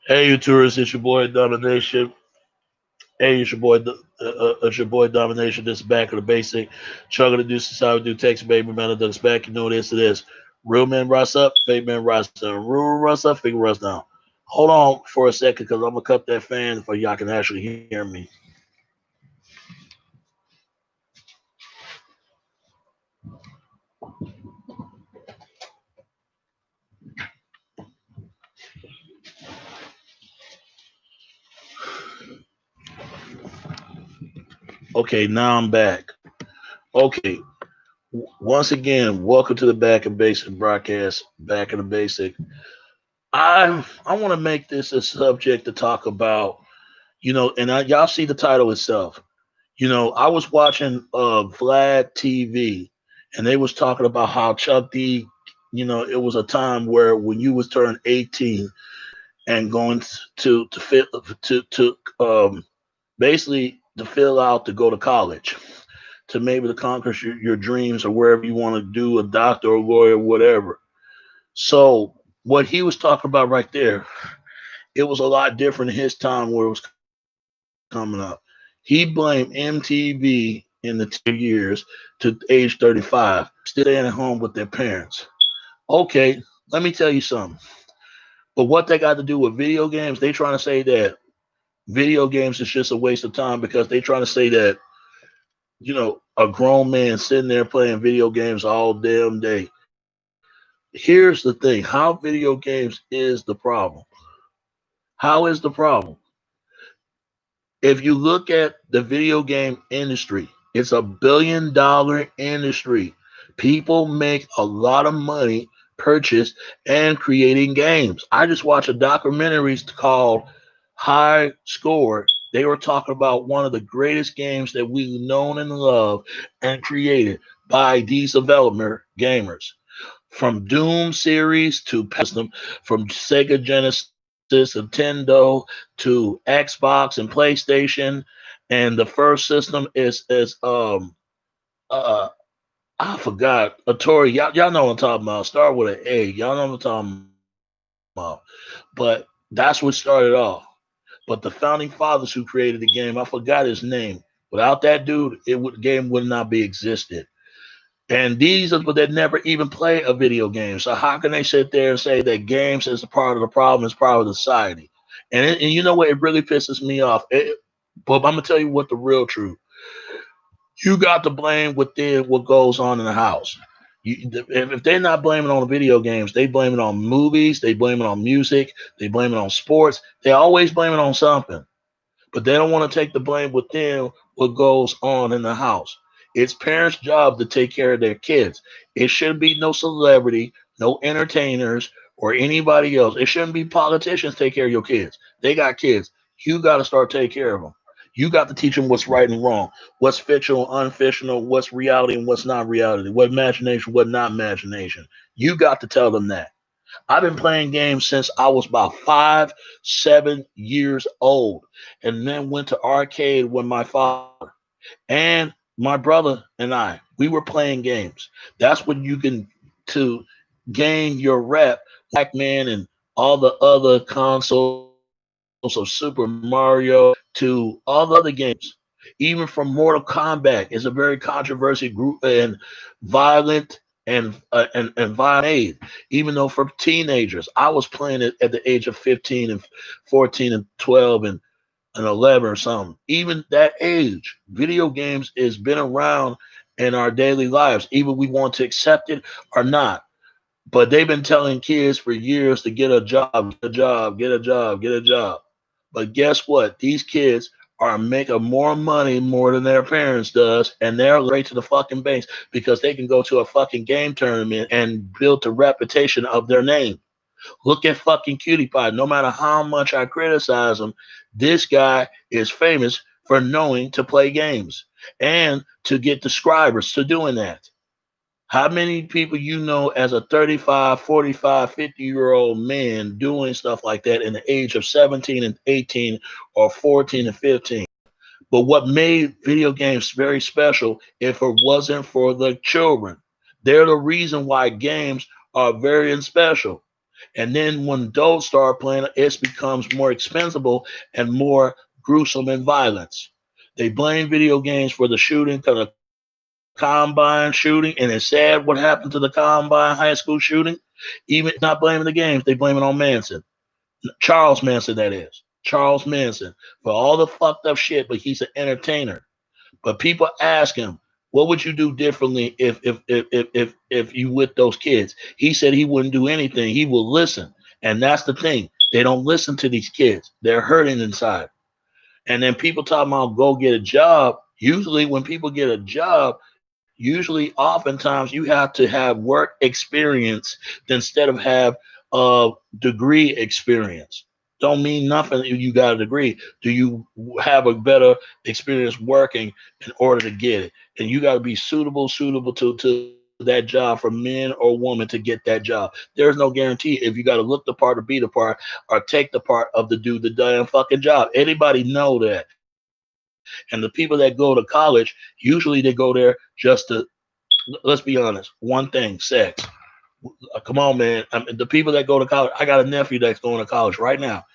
Hey, you tourists, it's your boy Domination. Hey, it's your boy Domination. This is back of the basic. Chugging the deuce is how we do Texas baby man. Ducks back. You know this. It is. Real men rise up, fake men rise down. Real rise up, fake rise down. Hold on for a second, because I'm gonna cut that fan for y'all can actually hear me. Okay, now I'm back. Okay, once again, welcome to the Back and Basic broadcast. Back in the Basic. I want to make this a subject to talk about. Y'all see the title itself. I was watching Vlad TV, and they was talking about how Chuck D. It was a time where when you was turning 18 and going to fit to basically to fill out to go to college to maybe to conquer your dreams or wherever you want to do a doctor or lawyer, whatever. So what he was talking about right there, it was a lot different in his time where it was coming up. He blamed MTV in the years to age 35, still staying at home with their parents. Okay, let me tell you something. But what they got to do with video games, they trying to say that video games is just a waste of time because they trying to say that, a grown man sitting there playing video games all damn day. Here's the thing. How video games is the problem. How is the problem? If you look at the video game industry, it's a $1 billion industry. People make a lot of money purchase and creating games. I just watched a documentary called High Score. They were talking about one of the greatest games that we've known and loved and created by these developer gamers. From Doom series to from Sega Genesis, Nintendo to Xbox and PlayStation, and the first system is uh I forgot Atari. Y'all know what I'm talking about. Start with an A. Y'all know what I'm talking about. But that's what started off. But the founding fathers who created the game, I forgot his name. Without that dude, game would not be existed. And these are people that never even play a video game. So how can they sit there and say that games is a part of the problem, is part of the society? And you know what? It really pisses me off. But I'm gonna tell you what the real truth. You got to blame within what goes on in the house. If they're not blaming on the video games, they blame it on movies, they blame it on music, they blame it on sports. They always blame it on something, but they don't want to take the blame within what goes on in the house. It's parents' job to take care of their kids. It shouldn't be no celebrity, no entertainers, or anybody else. It shouldn't be politicians take care of your kids. They got kids. You got to start taking care of them. You got to teach them what's right and wrong, what's fictional, unfictional, what's reality and what's not reality, what imagination, what not imagination. You got to tell them that. I've been playing games since I was about 7 years old, and then went to arcade with my father and my brother and we were playing games. That's when you can to gain your rep, Pac-Man and all the other consoles of Super Mario to all the other games. Even from Mortal Kombat is a very controversial group and violent and violent. Even though for teenagers, I was playing it at the age of 15 and 14 and 12 and 11 or something. Even that age, video games has been around in our daily lives, even we want to accept it or not. But they've been telling kids for years to get a job, get a job, get a job, get a job. But guess what? These kids are making more money more than their parents does, and they're straight to the fucking banks because they can go to a fucking game tournament and build the reputation of their name. Look at fucking Cutie Pie. No matter how much I criticize him, this guy is famous for knowing to play games and to get the subscribers to doing that. How many people you know as a 35, 45, 50-year old man doing stuff like that in the age of 17 and 18 or 14 and 15? But what made video games very special if it wasn't for the children? They're the reason why games are very special. And then when adults start playing, it becomes more expensive and more gruesome and violence. They blame video games for the shooting, because the combine shooting, and it's sad what happened to the combine high school shooting. Even not blaming the games, they blame it on Manson. Charles Manson, that is. Charles Manson, for all the fucked up shit, but he's an entertainer. But people ask him, what would you do differently if you with those kids? He said he wouldn't do anything. He will listen. And that's the thing. They don't listen to these kids. They're hurting inside. And then people talking about go get a job. Usually when people get a job, usually oftentimes you have to have work experience instead of have a degree experience. Don't mean nothing if you got a degree. Do you have a better experience working in order to get it? And you got to be suitable to that job for men or woman to get that job. There's no guarantee if you got to look the part or be the part or take the part of the do the damn fucking job. Anybody know that? And the people that go to college, usually they go there just to, let's be honest, one thing, sex. Come on, man. I mean, the people that go to college, I got a nephew that's going to college right now.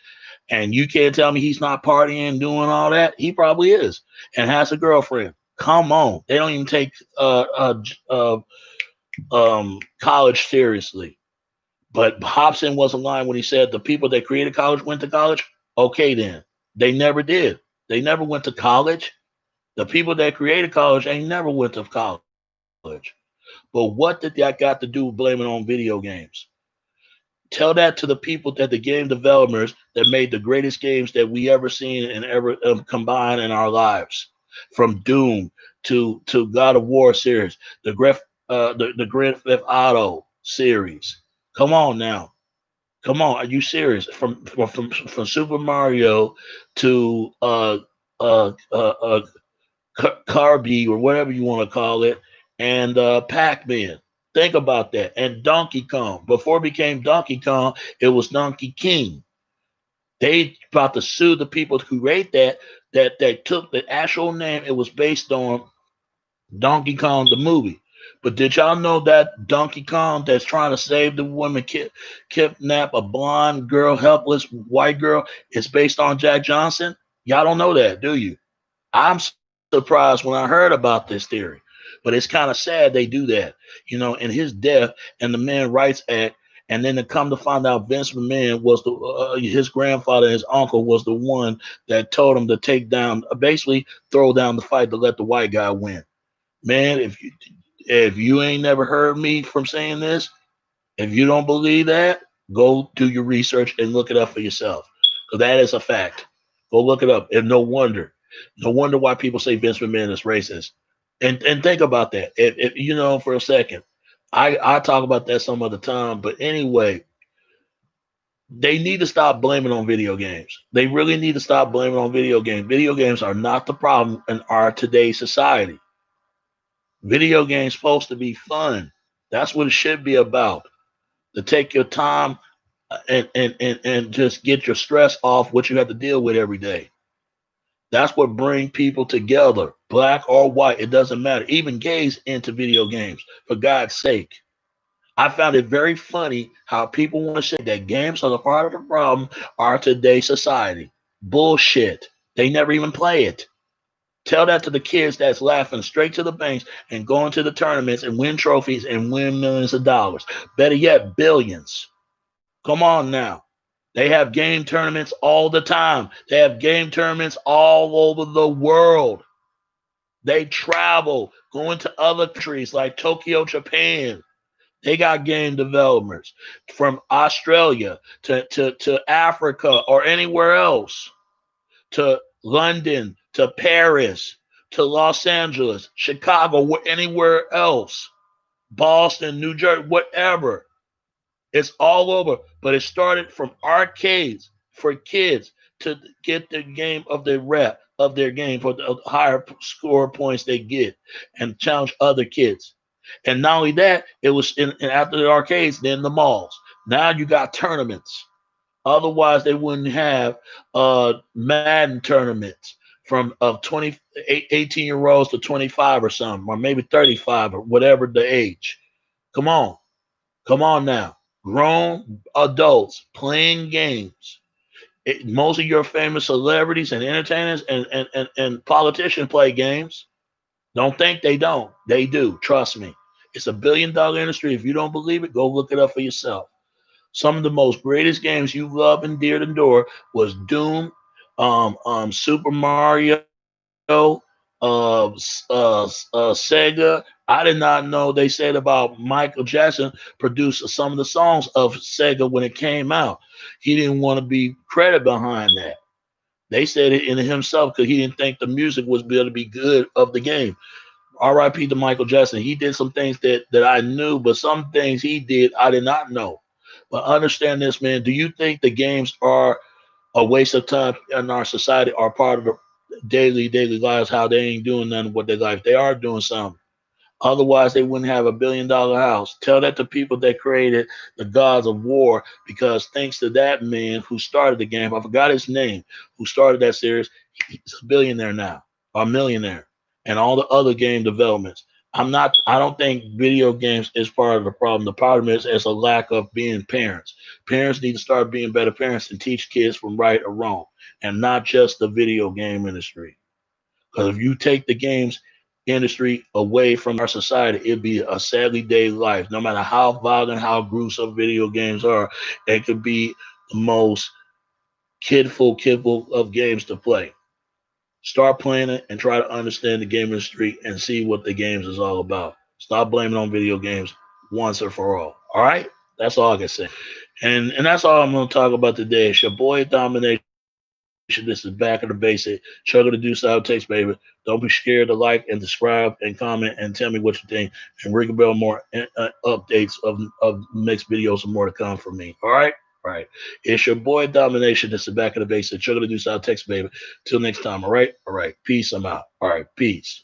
And you can't tell me he's not partying, doing all that. He probably is, and has a girlfriend. Come on, they don't even take college seriously. But Hobson wasn't lying when he said the people that created college went to college. Okay, then they never did. They never went to college. The people that created college ain't never went to college. But what did that got to do with blaming on video games? Tell that to the people that the game developers that made the greatest games that we ever seen and ever combined in our lives, from Doom to God of War series, the Grand Theft Auto series. Come on now, come on, are you serious? From Super Mario to Kirby or whatever you want to call it, and Pac Man. Think about that. And Donkey Kong. Before it became Donkey Kong, it was Donkey King. They about to sue the people who create that took the actual name. It was based on Donkey Kong the movie. But did y'all know that Donkey Kong that's trying to save the woman, kidnap a blonde girl, helpless white girl, is based on Jack Johnson? Y'all don't know that, do you? I'm surprised when I heard about this theory. But it's kind of sad they do that, in his death and the Man Rights Act, and then to come to find out Vince McMahon was his grandfather and his uncle was the one that told him to take down, basically throw down the fight to let the white guy win. Man, if you ain't never heard me from saying this, if you don't believe that, go do your research and look it up for yourself, because that is a fact. Go look it up, and no wonder why people say Vince McMahon is racist. And think about that. If for a second, I talk about that some other time. But anyway, they need to stop blaming on video games. They really need to stop blaming on video games. Video games are not the problem in our today's society. Video games supposed to be fun. That's what it should be about. To take your time and just get your stress off what you have to deal with every day. That's what bring people together, black or white. It doesn't matter. Even gays into video games, for God's sake. I found it very funny how people want to say that games are the part of the problem are today's society. Bullshit. They never even play it. Tell that to the kids that's laughing straight to the banks and going to the tournaments and win trophies and win millions of dollars. Better yet, billions. Come on now. They have game tournaments all the time. They have game tournaments all over the world. They travel, going to other countries like Tokyo, Japan. They got game developers from Australia to Africa or anywhere else, to London, to Paris, to Los Angeles, Chicago, anywhere else, Boston, New Jersey, whatever. It's all over, but it started from arcades for kids to get the game of their rep of their game for the higher score points they get and challenge other kids. And not only that, it was after the arcades, then the malls. Now you got tournaments. Otherwise, they wouldn't have Madden tournaments from of 18-year-olds to 25 or something, or maybe 35 or whatever the age. Come on, come on now. Grown adults playing games. Most of your famous celebrities and entertainers and politicians play games. Don't think they don't. They do. Trust me. It's $1 billion industry. If you don't believe it, go look it up for yourself. Some of the most greatest games you love and dear to adore was Doom, Super Mario, Sega. I did not know they said about Michael Jackson produced some of the songs of Sega when it came out. He didn't want to be credit behind that. They said it in himself because he didn't think the music was going to be good of the game. R.I.P. to Michael Jackson. He did some things that I knew, but some things he did I did not know. But understand this, man. Do you think the games are a waste of time in our society, are part of the daily lives? How they ain't doing nothing with their life? They are doing something. Otherwise, they wouldn't have $1 billion house. Tell that to people that created the gods of war, because thanks to that man who started the game, I forgot his name, who started that series, he's a billionaire now, or a millionaire, and all the other game developments. I don't think video games is part of the problem. The problem is a lack of being parents. Parents need to start being better parents and teach kids from right or wrong, and not just the video game industry. Because if you take the games industry away from our society, it'd be a sadly day life. No matter how violent, how gruesome video games are, it could be the most kidful of games to play. Start playing it and try to understand the game industry and see what the games is all about. Stop blaming on video games once and for all. All right? That's all I can say. And that's all I'm going to talk about today. It's your boy Domination. This is back of the basic. Chugging the deuce out it takes, baby. Don't be scared to like and subscribe and comment and tell me what you think. And ring a bell more updates of next videos and more to come from me. All right? All right. It's your boy Domination. This is back of the basic. Chugging the deuce out it takes, baby. Till next time. All right? All right. Peace. I'm out. All right. Peace.